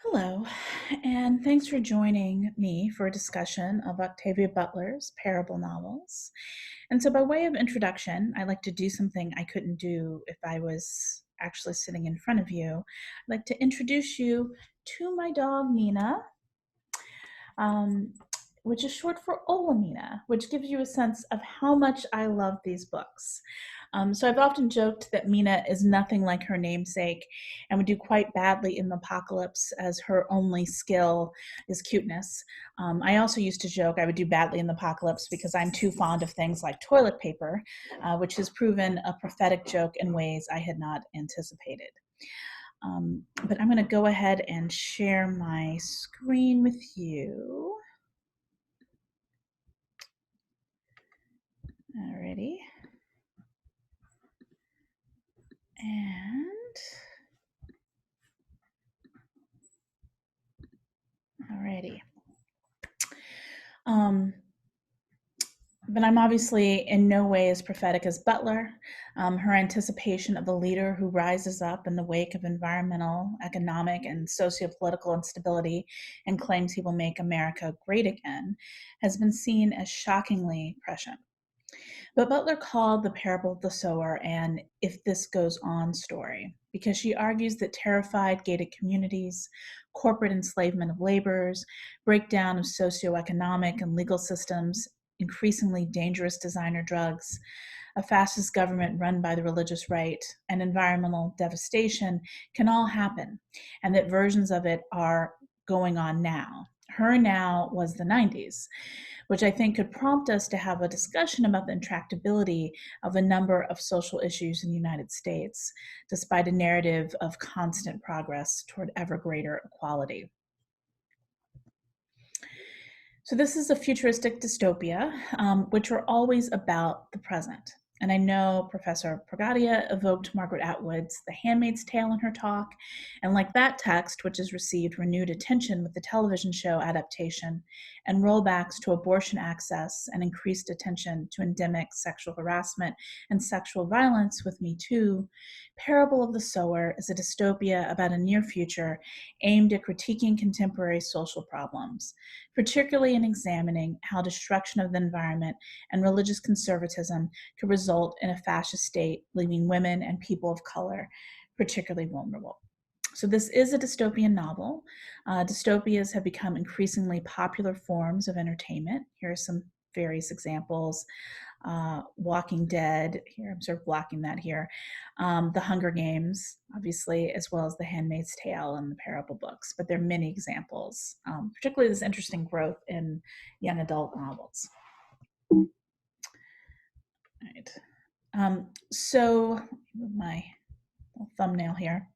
Hello, and thanks for joining me for a discussion of Octavia Butler's parable novels. And so, by way of introduction, I'd like to do something I couldn't do if I was actually sitting in front of you. I'd like to introduce you to my dog, Mina, um, which is short for Olamina, which gives you a sense of how much I love these books. So I've often joked that Mina is nothing like her namesake and would do quite badly in the apocalypse as her only skill is cuteness. I also used to joke I would do badly in the apocalypse because I'm too fond of things like toilet paper, which has proven a prophetic joke in ways I had not anticipated. But I'm going to go ahead and share my screen with you. Alrighty. And alrighty. But I'm obviously in no way as prophetic as Butler. Her anticipation of the leader who rises up in the wake of environmental, economic, and socio-political instability and claims he will make America great again has been seen as shockingly prescient. But Butler called the parable of the sower an if this goes on story because she argues that terrified gated communities, corporate enslavement of laborers, breakdown of socioeconomic and legal systems, increasingly dangerous designer drugs, a fascist government run by the religious right, and environmental devastation can all happen, and that versions of it are going on now. Her now was the 90s, which I think could prompt us to have a discussion about the intractability of a number of social issues in the United States, despite a narrative of constant progress toward ever greater equality. So this is a futuristic dystopia, which are always about the present. And I know Professor Pragadia evoked Margaret Atwood's The Handmaid's Tale in her talk, and like that text, which has received renewed attention with the television show adaptation and rollbacks to abortion access and increased attention to endemic sexual harassment and sexual violence with Me Too, Parable of the Sower is a dystopia about a near future aimed at critiquing contemporary social problems, particularly in examining how destruction of the environment and religious conservatism could result in a fascist state, leaving women and people of color particularly vulnerable. So this is a dystopian novel. Dystopias have become increasingly popular forms of entertainment. Here are some various examples. Walking Dead, here I'm sort of blocking that here. The Hunger Games, obviously, as well as The Handmaid's Tale and the Parable books, but there are many examples, particularly this interesting growth in young adult novels. All right. So my thumbnail here.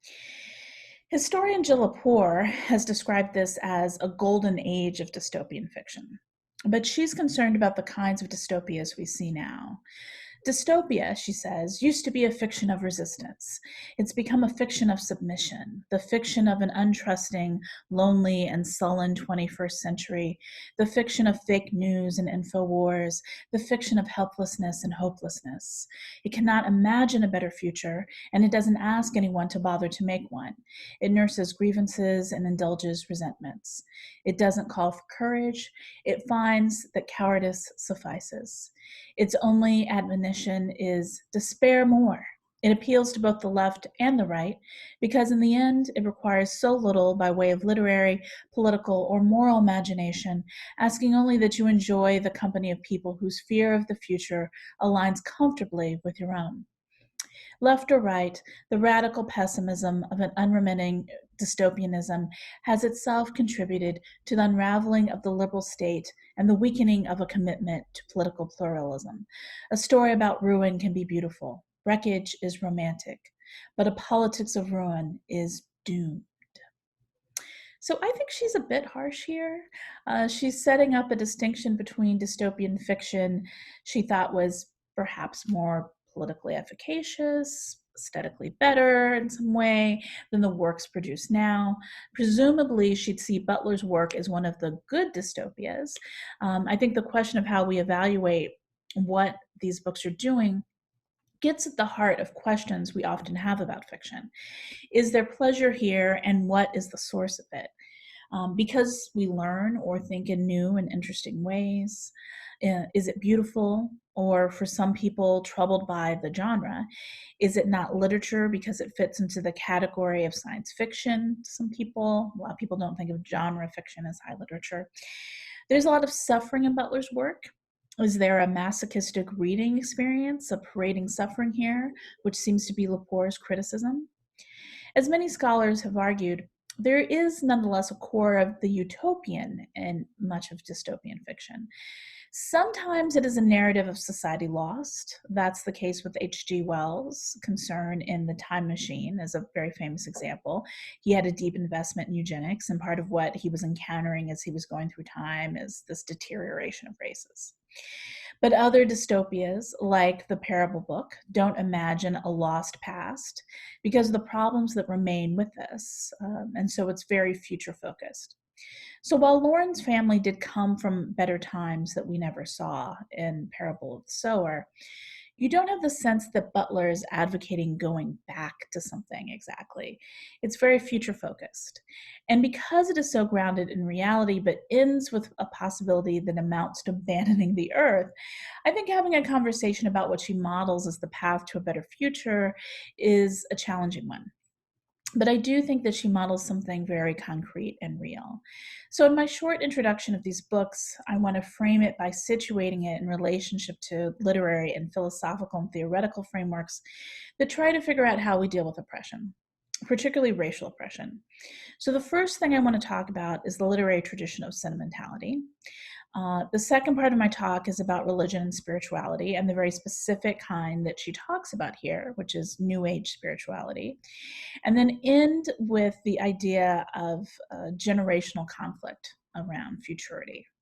Historian Jill Lepore has described this as a golden age of dystopian fiction, but she's concerned about the kinds of dystopias we see now. Dystopia, she says, used to be a fiction of resistance. It's become a fiction of submission, the fiction of an untrusting, lonely, and sullen 21st century, the fiction of fake news and info wars, the fiction of helplessness and hopelessness. It cannot imagine a better future, and it doesn't ask anyone to bother to make one. It nurses grievances and indulges resentments. It doesn't call for courage. It finds that cowardice suffices. Its only admonition is despair more. It appeals to both the left and the right because, in the end, it requires so little by way of literary, political, or moral imagination, asking only that you enjoy the company of people whose fear of the future aligns comfortably with your own. Left or right, the radical pessimism of an unremitting dystopianism has itself contributed to the unraveling of the liberal state and the weakening of a commitment to political pluralism. A story about ruin can be beautiful. Wreckage is romantic, but a politics of ruin is doomed. So I think she's a bit harsh here. She's setting up a distinction between dystopian fiction she thought was perhaps more politically efficacious, aesthetically better in some way than the works produced now. Presumably, she'd see Butler's work as one of the good dystopias. I think the question of how we evaluate what these books are doing gets at the heart of questions we often have about fiction. Is there pleasure here, and what is the source of it? because we learn or think in new and interesting ways. Is it beautiful? Or for some people troubled by the genre, is it not literature because it fits into the category of science fiction? Some people, a lot of people don't think of genre fiction as high literature. There's a lot of suffering in Butler's work. Is there a masochistic reading experience, a parading suffering here, which seems to be Lepore's criticism? As many scholars have argued, there is nonetheless a core of the utopian in much of dystopian fiction. Sometimes it is a narrative of society lost. That's the case with H.G. Wells' concern in The Time Machine as a very famous example. He had a deep investment in eugenics, and part of what he was encountering as he was going through time is this deterioration of races. But other dystopias, like the Parable Book, don't imagine a lost past because of the problems that remain with this. And so it's very future focused. So while Lauren's family did come from better times that we never saw in Parable of the Sower, you don't have the sense that Butler is advocating going back to something exactly. It's very future focused. And because it is so grounded in reality, but ends with a possibility that amounts to abandoning the earth, I think having a conversation about what she models as the path to a better future is a challenging one. But I do think that she models something very concrete and real. So, in my short introduction of these books, I want to frame it by situating it in relationship to literary and philosophical and theoretical frameworks that try to figure out how we deal with oppression, particularly racial oppression. So, the first thing I want to talk about is the literary tradition of sentimentality. The second part of my talk is about religion and spirituality and the very specific kind that she talks about here, which is New Age spirituality. And then end with the idea of generational conflict around futurity.